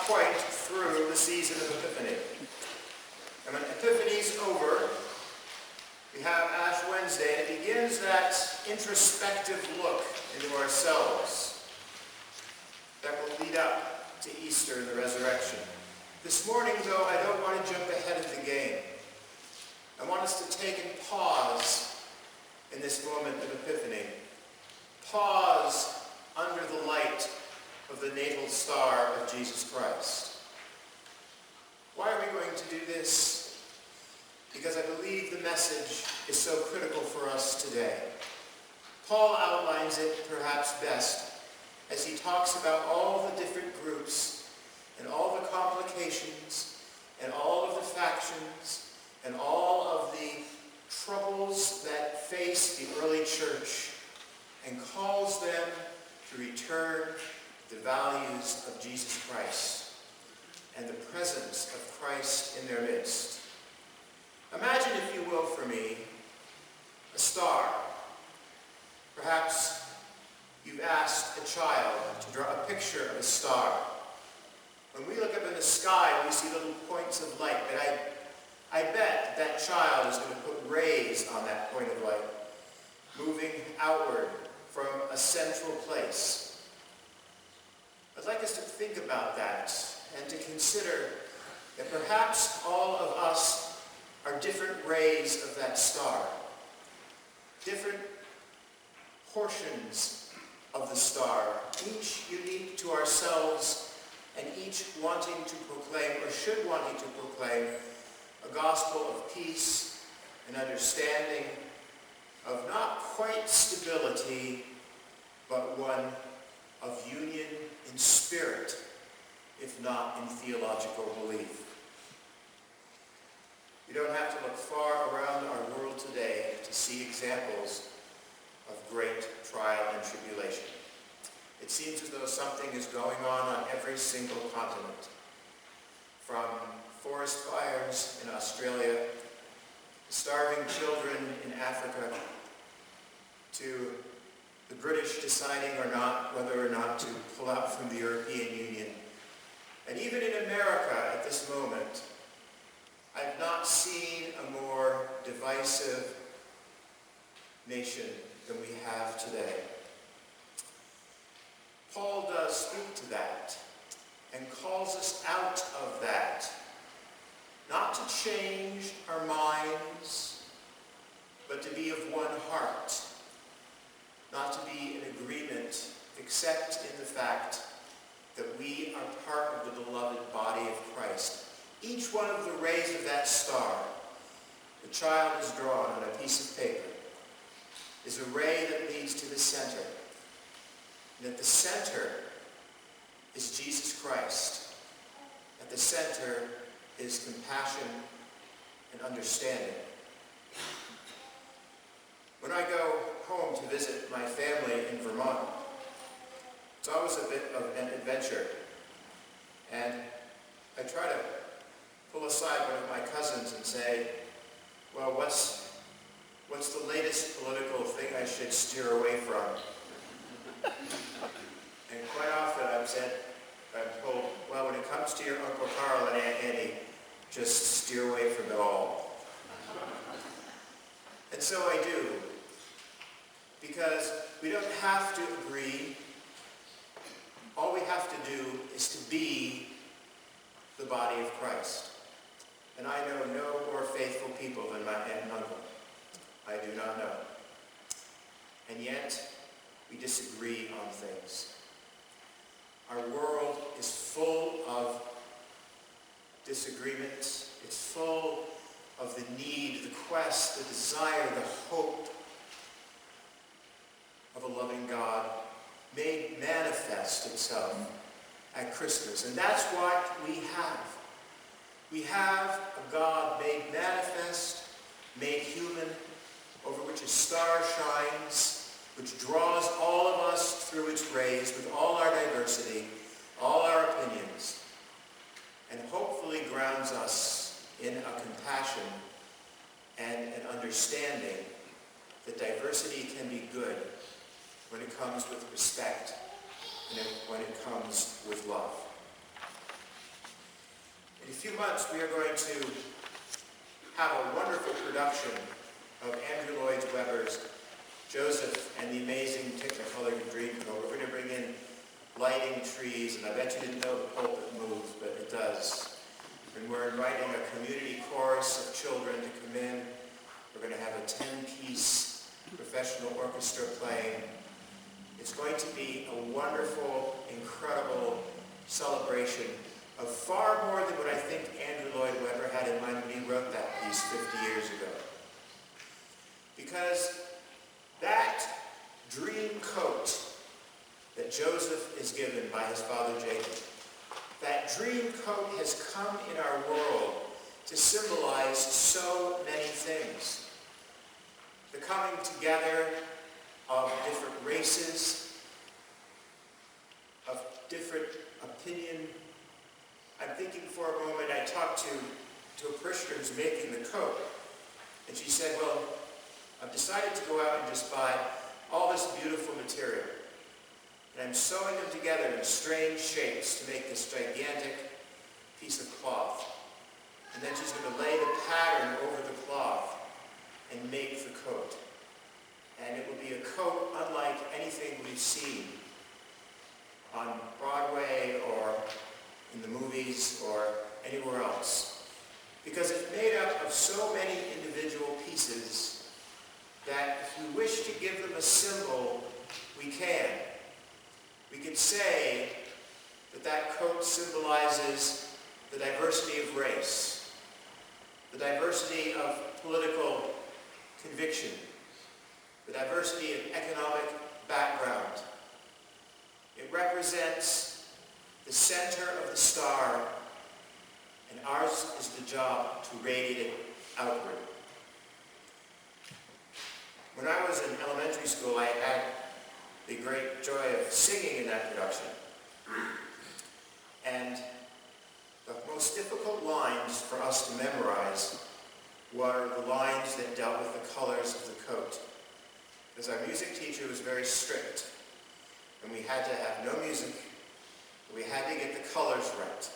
quite through the season of Epiphany. And when Epiphany's over, we have Ash Wednesday, and it begins that introspective look into ourselves that will lead up to Easter and the resurrection. This morning, though, I don't want to jump ahead of the game. I want us to take and pause in this moment of Epiphany. Pause under the light of the natal star of Jesus Christ. Why are we going to do this? Because I believe the message is so critical for us today. Paul outlines it perhaps best as he talks about all the different groups and all the complications and all of the factions and all of the troubles that face the early church, and calls them to return to the values of Jesus Christ and the presence of Christ in their midst. Imagine, if you will, for me, a star. Perhaps you've asked a child to draw a picture of a star. When we look up in the sky, we see little points of light, but I bet that child is going to put rays on that point of light, moving outward from a central place. I'd like us to think about that and to consider that perhaps all of us are different rays of that star, different portions of the star, each unique to ourselves and each wanting to proclaim, or should wanting to proclaim, a gospel of peace and understanding, of not quite stability, but one of union in spirit, if not in theological belief. We don't have to look far around our world today to see examples of great trial and tribulation. It seems as though something is going on every single continent, from forest fires in Australia, starving children in Africa, to the British deciding whether or not to pull out from the European Union. And even in America at this moment, I've not seen a more divisive nation than we have today. Paul does speak to that and calls us out of that, not to change our minds, but to be of one heart, not to be in agreement, except in the fact that we are part of the beloved body of Christ. Each one of the rays of that star, the child is drawn on a piece of paper, is a ray that leads to the center. And at the center is Jesus Christ. At the center is compassion and understanding. When I go home to visit my family in Vermont, it's always a bit of an adventure. And I try to pull aside one of my cousins and say, well, what's the latest political thing I should steer away from? And quite often I'm told, well, when it comes to your Uncle Carl and Aunt Annie, just steer away from it all. And so I do, because we don't have to agree. All we have to do is to be the body of Christ. And I know no more faithful people than my aunt and uncle. I do not know. And yet, we disagree on things. Our world is full of disagreements. It's full of the need, the quest, the desire, the hope of a loving God made manifest itself at Christmas. And that's what we have. We have a God made manifest, made human, over which a star shines, which draws all of us through its rays with all our diversity, all our opinions, and hopefully grounds us in a compassion and an understanding that diversity can be good when it comes with respect and when it comes with love. few months we are going to have a wonderful production of Andrew Lloyd Webber's Joseph and the Amazing Technicolor Dreamcoat. We're going to bring in lighting trees, and I bet you didn't know the pulpit moves, but it does. And we're inviting a community chorus of children to come in. We're going to have a 10-piece professional orchestra playing. It's going to be a wonderful, incredible celebration of far more than what I think Andrew Lloyd Webber had in mind when he wrote that piece 50 years ago. Because that dream coat that Joseph is given by his father Jacob, that dream coat has come in our world to symbolize so many things. The coming together of different races, of different opinion. I'm thinking for a moment, I talked to a parishioner who's making the coat, and she said, well, I've decided to go out and just buy all this beautiful material. And I'm sewing them together in strange shapes to make this gigantic piece of cloth. And then she's going to lay the pattern over the cloth and make the coat. And it will be a coat unlike anything we've seen on Broadway or in the movies or anywhere else. Because it's made up of so many individual pieces that if we wish to give them a symbol, we can. We could say that that coat symbolizes the diversity of race, the diversity of political conviction, the diversity of economic background. It represents the center of the star, and ours is the job to radiate it outward. When I was in elementary school, I had the great joy of singing in that production. And the most difficult lines for us to memorize were the lines that dealt with the colors of the coat. Because our music teacher was very strict, and we had to have no music, but we had to get the colors right.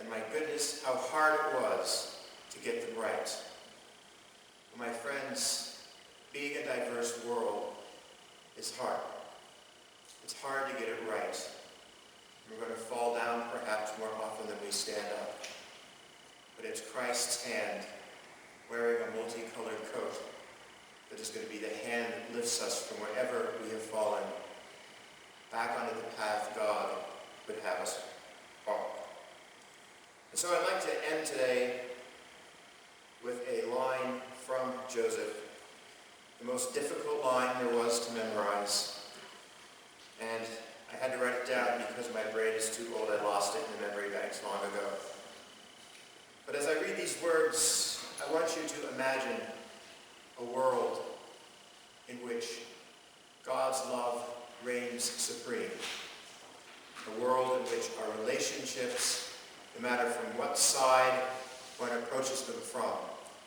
And my goodness, how hard it was to get them right. Well, my friends, being a diverse world is hard. It's hard to get it right. We're going to fall down perhaps more often than we stand up. But it's Christ's hand wearing a multicolored coat that is going to be the hand that lifts us from wherever we have fallen back onto the path God would have us walk. And so I'd like to end today with a line from Joseph, the most difficult line there was to memorize. And I had to write it down because my brain is too old. I lost it in the memory banks long ago. But as I read these words, I want you to imagine a world in which God's love reigns supreme. A world in which our relationships, no matter from what side one approaches them from,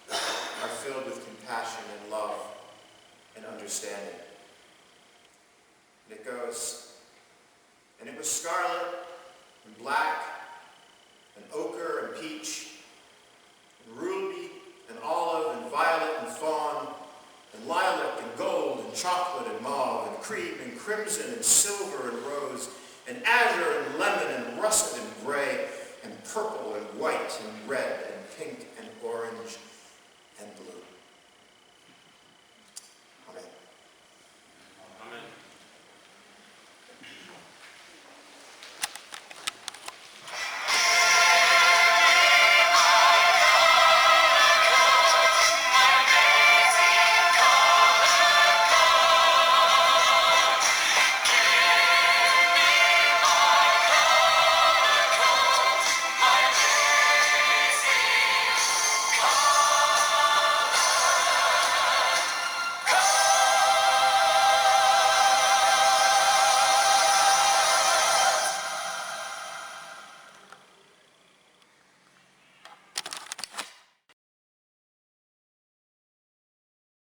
are filled with compassion and love and understanding. And it goes, and it was scarlet and black and ochre and peach and ruby and olive and violet and fawn and lilac and gold and chocolate and mauve and cream and crimson and silver and rose and azure and lemon and russet and gray and purple and white and red and pink and orange and blue.